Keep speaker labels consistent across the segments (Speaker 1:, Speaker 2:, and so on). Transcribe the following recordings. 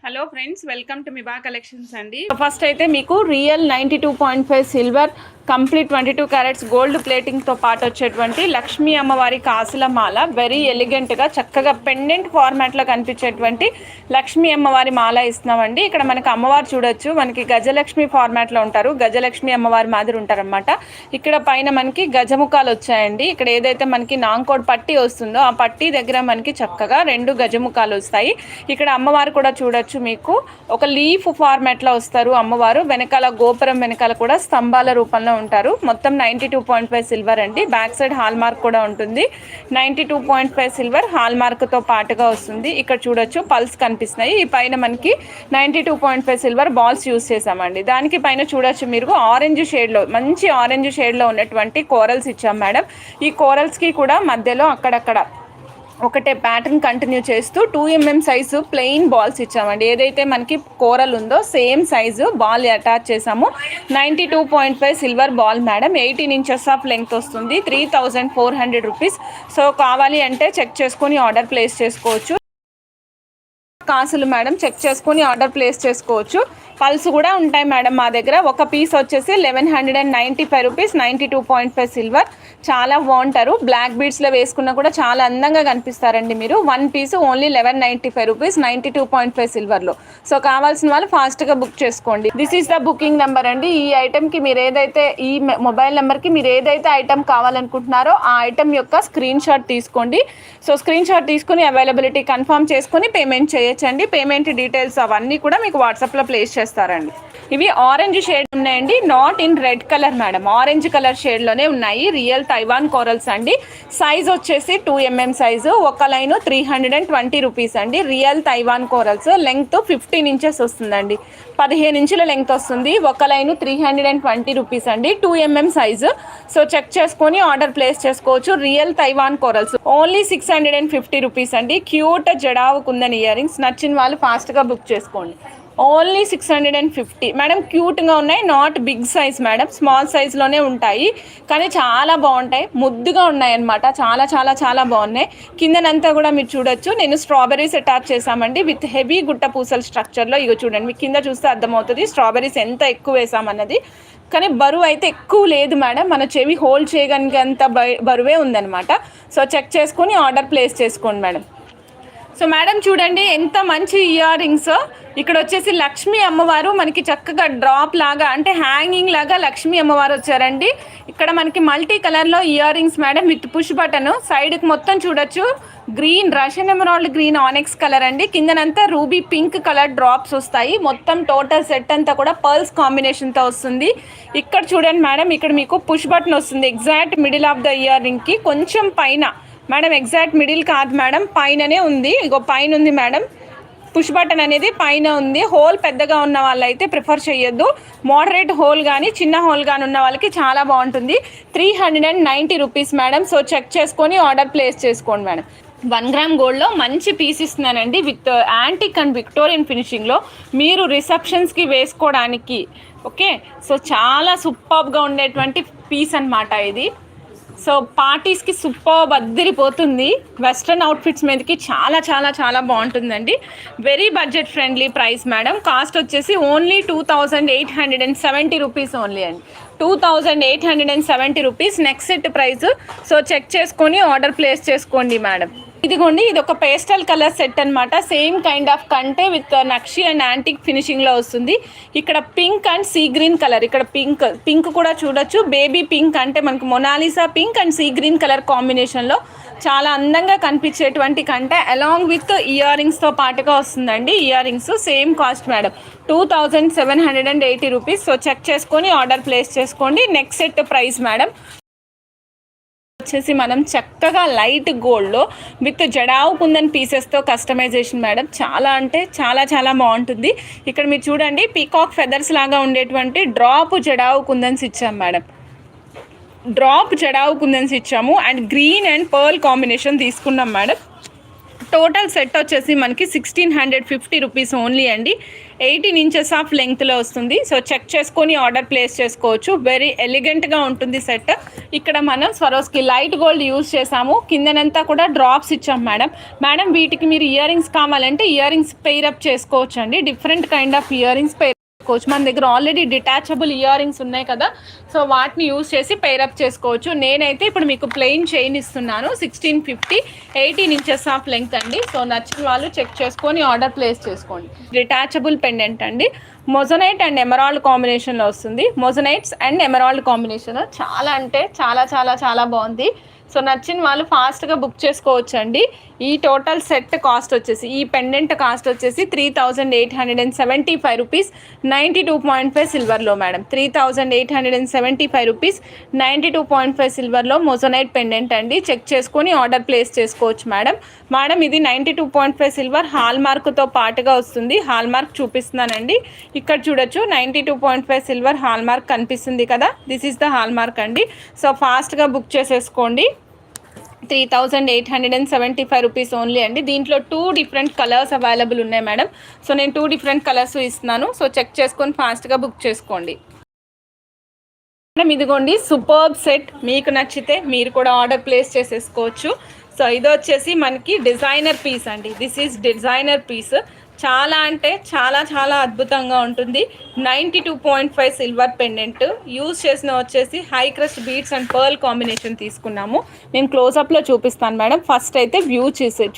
Speaker 1: Hello friends, welcome to Miba collections అండి. First అయితే మీకు real 92.5 silver complete 22 carats gold ప్లేటింగ్తో పాటు వచ్చేటువంటి లక్ష్మీ అమ్మవారి కాసుల మాల, వెరీ ఎలిగెంట్గా చక్కగా పెండెంట్ ఫార్మాట్లో కనిపించేటువంటి లక్ష్మీ అమ్మవారి మాల ఇస్తున్నామండి. ఇక్కడ మనకి అమ్మవారు చూడొచ్చు, మనకి గజలక్ష్మి ఫార్మాట్లో ఉంటారు, గజలక్ష్మి అమ్మవారి మాదిరి ఉంటారనమాట. ఇక్కడ పైన మనకి గజముఖాలు వచ్చాయండి. ఇక్కడ ఏదైతే మనకి నాంకోడ్ పట్టి వస్తుందో ఆ పట్టి దగ్గర మనకి చక్కగా 2 గజముఖాలు వస్తాయి. ఇక్కడ అమ్మవారు కూడా చూడొచ్చు, మీకు ఒక లీఫ్ ఫార్మాట్లో వస్తారు అమ్మవారు. వెనకాల గోపురం వెనకాల కూడా స్తంభాల రూపంలో ఉంటారు. మొత్తం 92.5 సిల్వర్ అండి. బ్యాక్ సైడ్ హాల్ మార్క్ కూడా ఉంటుంది. 92.5 సిల్వర్ హాల్ మార్క్తో పాటుగా వస్తుంది. ఇక్కడ చూడొచ్చు పల్స్ కనిపిస్తున్నాయి. ఈ పైన మనకి 92.5 సిల్వర్ బాల్స్ యూస్ చేసామండి. దానికి పైన చూడొచ్చు మీరు ఆరెంజ్ షేడ్లో, మంచి ఆరెంజ్ షేడ్లో ఉన్నటువంటి కోరల్స్ ఇచ్చాం మేడం. ఈ కోరల్స్కి కూడా మధ్యలో అక్కడక్కడ ఒకటే ప్యాటర్న్ కంటిన్యూ చేస్తూ 2mm సైజు ప్లెయిన్ బాల్స్ ఇచ్చామండి. ఏదైతే మనకి కోరల్ ఉందో సేమ్ సైజు బాల్ అటాచ్ చేసాము. 92.5 silver ball madam. 18 inches of length వస్తుంది. 3400 రూపీస్. సో కావాలి అంటే చెక్ చేసుకొని ఆర్డర్ ప్లేస్ చేసుకోవచ్చు. కాసులు మేడం చెక్ చేసుకొని ఆర్డర్ ప్లేస్ చేసుకోవచ్చు. పల్స్ కూడా ఉంటాయి మేడం మా దగ్గర. ఒక పీస్ వచ్చేసి 1195 రూపీస్. 92.5 సిల్వర్. చాలా బాగుంటారు. బ్లాక్ బీడ్స్లో వేసుకున్నా కూడా చాలా అందంగా కనిపిస్తారండి మీరు. 1 పీస్ ఓన్లీ 1195 రూపీస్ 92.5 సిల్వర్లో. సో కావాల్సిన వాళ్ళు ఫాస్ట్గా బుక్ చేసుకోండి. This is the booking number అండి. ఈ ఐటెంకి మీరు ఏదైతే, ఈ మొబైల్ నెంబర్కి మీరు ఏదైతే ఐటెం కావాలనుకుంటున్నారో ఆ ఐటెం యొక్క స్క్రీన్ షాట్ తీసుకోండి. సో స్క్రీన్ షాట్ తీసుకుని అవైలబిలిటీ కన్ఫర్మ్ చేసుకుని పేమెంట్ చేయొచ్చండి. పేమెంట్ డీటెయిల్స్ అవన్నీ కూడా మీకు వాట్సాప్లో ప్లేస్ చేస్తారండి. ఇవి ఆరెంజ్ షేడ్ ఉన్నాయండి, not in red colour madam. Orange colour షేడ్లోనే ఉన్నాయి. రియల్ తైవాన్ కోరల్స్ అండి. సైజ్ వచ్చేసి 2mm సైజు. ఒక లైన్ 320 రూపీస్ అండి. Real Taiwan corals. Length 15 inches వస్తుందండి. 15 ఇంచుల లెంగ్త్ వస్తుంది. ఒక లైన్ 320 రూపీస్ అండి. 2mm size. సో చెక్ చేసుకొని ఆర్డర్ ప్లేస్ చేసుకోవచ్చు. Real Taiwan corals only 650 rupees అండి. Cute jadau kundan earrings. నచ్చిన వాళ్ళు ఫాస్ట్గా బుక్ చేసుకోండి. Only 650 madam. క్యూట్గా ఉన్నాయి. Not big size madam, small సైజ్లోనే ఉంటాయి. కానీ చాలా బాగుంటాయి, ముద్దుగా ఉన్నాయి అన్నమాట. చాలా చాలా చాలా బాగున్నాయి. కిందనంతా కూడా మీరు చూడొచ్చు, నేను స్ట్రాబెర్రీస్ అటాచ్ చేసామండి విత్ హెవీ గుట్ట పూసల స్ట్రక్చర్లో. ఇగో చూడండి, మీకు కింద చూస్తే అర్థమవుతుంది స్ట్రాబెర్రీస్ ఎంత ఎక్కువ వేసామన్నది. కానీ బరువు అయితే ఎక్కువ లేదు మేడం. మన చెవి హోల్డ్ చేయగలిగేంత బరువే ఉందన్నమాట. సో చెక్ చేసుకొని ఆర్డర్ ప్లేస్ చేసుకోండి మేడం. సో మేడం చూడండి ఎంత మంచి ఇయర్ రింగ్స్. ఇక్కడ వచ్చేసి లక్ష్మీ అమ్మవారు మనకి చక్కగా డ్రాప్ లాగా, అంటే హ్యాంగింగ్ లాగా లక్ష్మీ అమ్మవారు వచ్చారండి. ఇక్కడ మనకి మల్టీ కలర్లో earrings madam with push button. సైడ్కి మొత్తం చూడొచ్చు green, Russian emerald green onyx colour అండి. కిందనంతా రూబీ పింక్ కలర్ డ్రాప్స్ వస్తాయి. మొత్తం టోటల్ సెట్ అంతా కూడా పర్ల్స్ కాంబినేషన్తో వస్తుంది. ఇక్కడ చూడండి మేడం, ఇక్కడ మీకు పుష్ బటన్ వస్తుంది ఎగ్జాక్ట్ మిడిల్ ఆఫ్ ద ఇయర్ రింగ్కి. కొంచెం పైన మేడం, ఎగ్జాక్ట్ మిడిల్ కాదు మేడం, పైననే ఉంది. ఇగో పైన ఉంది మేడం. పుష్ బటన్ అనేది పైన ఉంది. హోల్ పెద్దగా ఉన్న వాళ్ళైతే ప్రిఫర్ చేయొద్దు. మోడరేట్ హోల్ కానీ చిన్న హోల్ కానీ ఉన్న వాళ్ళకి చాలా బాగుంటుంది. 390 రూపీస్ మేడం. సో చెక్ చేసుకొని ఆర్డర్ ప్లేస్ చేసుకోండి మేడం. 1 గ్రామ్ గోల్డ్లో మంచి పీస్ ఇస్తున్నానండి విత్ యాంటిక్ అండ్ విక్టోరియన్ ఫినిషింగ్లో. మీరు రిసెప్షన్స్కి వేసుకోవడానికి ఓకే. సో చాలా సూపర్గా ఉండేటువంటి పీస్ అన్నమాట ఇది. సో పార్టీస్కి సూపర్ అద్దరిపోతుంది. వెస్ట్రన్ అవుట్ఫిట్స్ మీదకి చాలా చాలా చాలా బాగుంటుందండి. Very budget friendly price madam. Cost వచ్చేసి ఓన్లీ 2870 రూపీస్ ఓన్లీ అండి. 2870 rupees next set price. So check చేసుకొని ఆర్డర్ ప్లేస్ చేసుకోండి మేడం. ఇదిగోండి, ఇది ఒక పేస్టల్ కలర్ సెట్ అనమాట. సేమ్ కైండ్ ఆఫ్ కంటే విత్ నక్షి అండ్ యాంటిక్ ఫినిషింగ్లో వస్తుంది. ఇక్కడ pink and sea green colour. ఇక్కడ పింక్ కూడా చూడొచ్చు. బేబీ పింక్ అంటే మనకు Mona Lisa pink and sea green colour కాంబినేషన్లో చాలా అందంగా కనిపించేటువంటి కంటే అలాంగ్ విత్ ఇయర్ రింగ్స్తో పాటుగా వస్తుందండి. Earrings same cost madam, 2780 rupees. So check చేసుకొని ఆర్డర్ ప్లేస్ చేసుకోండి. నెక్స్ట్ సెట్ ప్రైస్ మేడం వచ్చేసి మనం చక్కగా లైట్ గోల్డ్లో విత్ జడావు కుందన్ పీసెస్తో కస్టమైజేషన్ మేడం. చాలా అంటే చాలా చాలా బాగుంటుంది. ఇక్కడ మీరు చూడండి పీకాక్ ఫెదర్స్ లాగా ఉండేటువంటి డ్రాప్ జడావు కుందన్స్ ఇచ్చాం మేడం. డ్రాప్ జడావు కుందన్స్ ఇచ్చాము and green and pearl combination తీసుకున్నాం మేడం. టోటల్ సెట్ వచ్చేసి మనకి 1650 రూపీస్ ఓన్లీ అండి. 18 ఇంచెస్ ఆఫ్ లెంగ్త్లో వస్తుంది. సో చెక్ చేసుకొని ఆర్డర్ ప్లేస్ చేసుకోవచ్చు. వెరీ ఎలిగెంట్గా ఉంటుంది సెట్. ఇక్కడ మనం స్వరోస్కి లైట్ గోల్డ్ యూజ్ చేసాము. కిందనంతా కూడా డ్రాప్స్ ఇచ్చాం మేడం వీటికి మీరు ఇయర్ రింగ్స్ కావాలంటే ఇయర్ రింగ్స్ పెయిరప్ చేసుకోవచ్చు అండి. Different kind of ear rings చేసుకోవచ్చు. మన దగ్గర ఆల్రెడీ డిటాచబుల్ ఇయర్ రింగ్స్ ఉన్నాయి కదా, సో వాటిని యూజ్ చేసి పేరప్ చేసుకోవచ్చు. నేనైతే ఇప్పుడు మీకు ప్లెయిన్ చైన్ ఇస్తున్నాను. 1650, 18 ఇంచెస్ ఆఫ్ లెంగ్త్ అండి. సో నచ్చిన వాళ్ళు చెక్ చేసుకొని ఆర్డర్ ప్లేస్ చేసుకోండి. డిటాచబుల్ పెండెంట్ అండి. మొజనైట్ అండ్ ఎమరాల్డ్ కాంబినేషన్లో వస్తుంది. మొజనైట్స్ అండ్ ఎమరాల్డ్ కాంబినేషన్ చాలా అంటే చాలా చాలా చాలా బాగుంది. సో నచ్చిన వాళ్ళు ఫాస్ట్గా బుక్ చేసుకోవచ్చు అండి. ఈ టోటల్ సెట్ కాస్ట్ వచ్చేసి, ఈ పెండెంట్ కాస్ట్ వచ్చేసి 3875 రూపీస్ 92.5 సిల్వర్లో మేడం. 3875 రూపీస్ 92.5 సిల్వర్లో మొజనైట్ పెండెంట్ అండి. చెక్ చేసుకొని ఆర్డర్ ప్లేస్ చేసుకోవచ్చు మేడం ఇది 92.5 సిల్వర్ హాల్ మార్క్తో పాటుగా వస్తుంది. హాల్ మార్క్ చూపిస్తున్నానండి. ఇక్కడ చూడొచ్చు 92.5 సిల్వర్ హాల్ మార్క్ కనిపిస్తుంది కదా, this is the hall mark అండి. సో ఫాస్ట్గా బుక్ చేసేసుకోండి. 3875 రూపీస్ ఓన్లీ అండి. దీంట్లో 2 డిఫరెంట్ కలర్స్ అవైలబుల్ ఉన్నాయి మేడం. సో నేను 2 డిఫరెంట్ కలర్స్ ఇస్తున్నాను. సో చెక్ చేసుకొని ఫాస్ట్గా బుక్ చేసుకోండి మేడం. ఇదిగోండి సూపర్బ్ సెట్. మీకు నచ్చితే మీరు కూడా ఆర్డర్ ప్లేస్ చేసేసుకోవచ్చు. సో ఇది వచ్చేసి మనకి డిజైనర్ పీస్ అండి. This is designer piece. చాలా అంటే చాలా చాలా అద్భుతంగా ఉంటుంది. 92.5 సిల్వర్ పెండెంట్ యూజ్ చేసిన వచ్చేసి high crust beads and pearl combination తీసుకున్నాము. నేను క్లోజప్లో చూపిస్తాను మేడం. ఫస్ట్ అయితే వ్యూ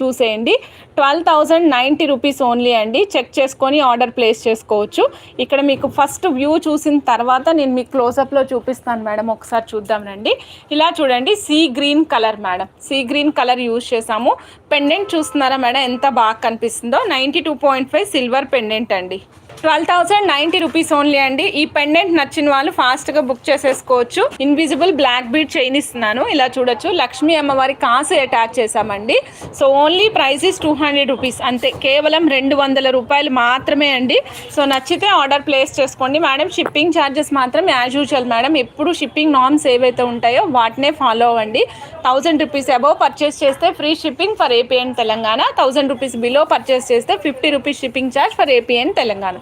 Speaker 1: చూసేయండి. 12,090 రూపీస్ ఓన్లీ అండి. చెక్ చేసుకొని ఆర్డర్ ప్లేస్ చేసుకోవచ్చు. ఇక్కడ మీకు ఫస్ట్ వ్యూ చూసిన తర్వాత నేను మీకు క్లోజప్లో చూపిస్తాను మేడం. ఒకసారి చూద్దాం రండి. ఇలా చూడండి, see green colour madam. See green colour use చేసాము. పెండెంట్ చూస్తున్నారా మేడం ఎంత బాగా కనిపిస్తుందో. 92.5 సిల్వర్ పెండెంట్ అండి. 12,090 రూపీస్ ఓన్లీ అండి. ఈ పెండెంట్ నచ్చిన వాళ్ళు ఫాస్ట్గా బుక్ చేసేసుకోవచ్చు. ఇన్విజిబుల్ బ్లాక్ బీడ్ చైన్ ఇస్తున్నాను. ఇలా చూడొచ్చు, లక్ష్మీ అమ్మవారి కాసు అటాచ్ చేసామండి. So only price is 200 rupees అంతే. కేవలం 200 రూపాయలు మాత్రమే అండి. సో నచ్చితే ఆర్డర్ ప్లేస్ చేసుకోండి మేడం. షిప్పింగ్ ఛార్జెస్ మాత్రం యాజ్ యూజువల్ మేడం. ఎప్పుడు షిప్పింగ్ నార్మ్స్ ఏవైతే ఉంటాయో వాటినే ఫాలో అవ్వండి. 1000 రూపీస్ అబోవ్ పర్చేస్ చేస్తే free shipping for AP and Telangana. 1000 rupees below purchase చేస్తే 50 rupees shipping charge for AP and Telangana.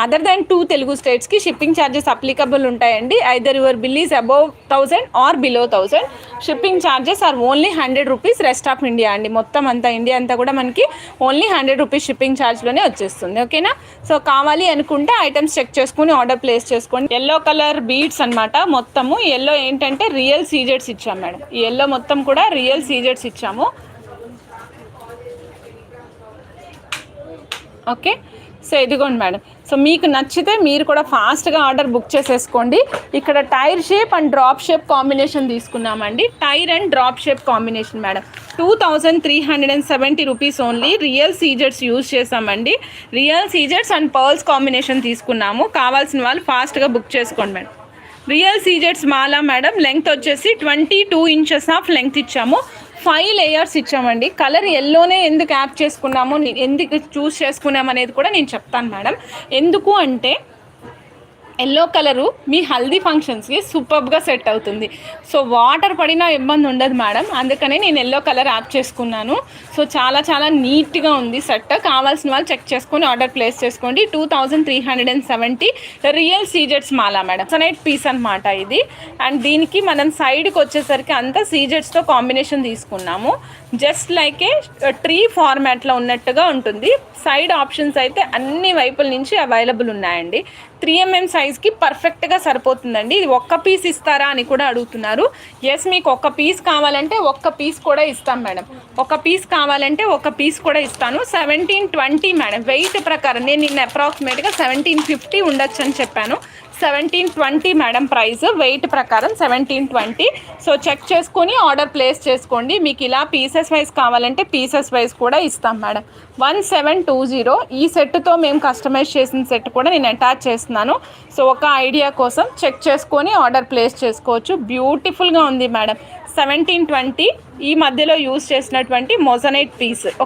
Speaker 1: Other than 2 Telugu స్టేట్స్కి షిప్పింగ్ ఛార్జెస్ అప్లికబుల్ ఉంటాయండి. Either your bill is above 1000 or below 1000. Shipping charges are only 100 rupees rest of India అండి. మొత్తం అంతా India అంతా కూడా మనకి only 100 rupees shipping ఛార్జ్లోనే వచ్చేస్తుంది. ఓకేనా? సో కావాలి అనుకుంటే ఐటమ్స్ చెక్ చేసుకుని ఆర్డర్ ప్లేస్ చేసుకోండి. ఎల్లో కలర్ బీడ్స్ అనమాట. మొత్తము ఎల్లో ఏంటంటే రియల్ సీజెడ్స్ ఇచ్చాము మేడం. ఈ ఎల్లో మొత్తం కూడా రియల్ సీజెడ్స్ ఇచ్చాము. ఓకే, సో ఇదిగోండి మేడం. సో మీకు నచ్చితే మీరు కూడా ఫాస్ట్గా ఆర్డర్ బుక్ చేసేసుకోండి. ఇక్కడ tier shape and drop shape combination తీసుకున్నామండి. Tier and drop shape combination madam. 2,370 rupees only. Real సీజెడ్స్ యూజ్ చేసామండి. రియల్ సీజెడ్స్ అండ్ పర్ల్స్ కాంబినేషన్ తీసుకున్నాము. కావాల్సిన వాళ్ళు ఫాస్ట్గా బుక్ చేసుకోండి మేడం. రియల్ సీజెడ్స్ మాలా మేడం. లెంగ్త్ వచ్చేసి 22 ఇంచెస్ ఆఫ్ లెంగ్త్ ఇచ్చాము. 5 లేయర్స్ ఇచ్చామండి. కలర్ ఎల్లోనే ఎందుకు యాప్ చేసుకున్నాము, ఎందుకు చూస్ చేసుకున్నాము అనేది కూడా నేను చెప్తాను మేడం. ఎందుకు అంటే ఎల్లో కలరు మీ హల్దీ ఫంక్షన్స్కి సూపర్గా సెట్ అవుతుంది. సో వాటర్ పడినా ఇబ్బంది ఉండదు మేడం. అందుకనే నేను ఎల్లో కలర్ యాప్ చేసుకున్నాను. సో చాలా చాలా నీట్గా ఉంది సెట్. కావాల్సిన వాళ్ళు చెక్ చేసుకొని ఆర్డర్ ప్లేస్ చేసుకోండి. 2,370 రియల్ సీజెడ్స్ మాలా మేడం. సనైట్ పీస్ అనమాట ఇది. అండ్ దీనికి మనం సైడ్కి వచ్చేసరికి అంతా సీజెడ్స్తో కాంబినేషన్ తీసుకున్నాము. జస్ట్ లైక్ ఏ ట్రీ ఫార్మాట్లో ఉన్నట్టుగా ఉంటుంది. సైడ్ ఆప్షన్స్ అయితే అన్ని వైపుల నుంచి అవైలబుల్ ఉన్నాయండి. 3mm సైజ్కి పర్ఫెక్ట్గా సరిపోతుందండి. ఇది ఒక్క పీస్ ఇస్తారా అని కూడా అడుగుతున్నారు. ఎస్, మీకు ఒక్క పీస్ కావాలంటే ఒక్క పీస్ కూడా ఇస్తాం మేడం. ఒక పీస్ కావాలంటే ఒక పీస్ కూడా ఇస్తాను. 1720 మేడం. వెయిట్ ప్రకారం నేను నిన్న అప్రాక్సిమేట్గా 1750 ఉండొచ్చు అని చెప్పాను. 1720 మేడం ప్రైస్. వెయిట్ ప్రకారం 1720. సో చెక్ చేసుకొని ఆర్డర్ ప్లేస్ చేసుకోండి. మీకు ఇలా పీసెస్ వైజ్ కావాలంటే పీసెస్ వైజ్ కూడా ఇస్తాం మేడం. 1720. ఈ సెట్తో మేము కస్టమైజ్ చేసిన సెట్ కూడా నేను అటాచ్ చేస్తున్నాను. సో ఒక ఐడియా కోసం చెక్ చేసుకొని ఆర్డర్ ప్లేస్ చేసుకోవచ్చు. బ్యూటిఫుల్గా ఉంది మేడం. 1720. ఈ మధ్యలో యూజ్ చేసినటువంటి మొజనైట్ పీస్. ఓకే.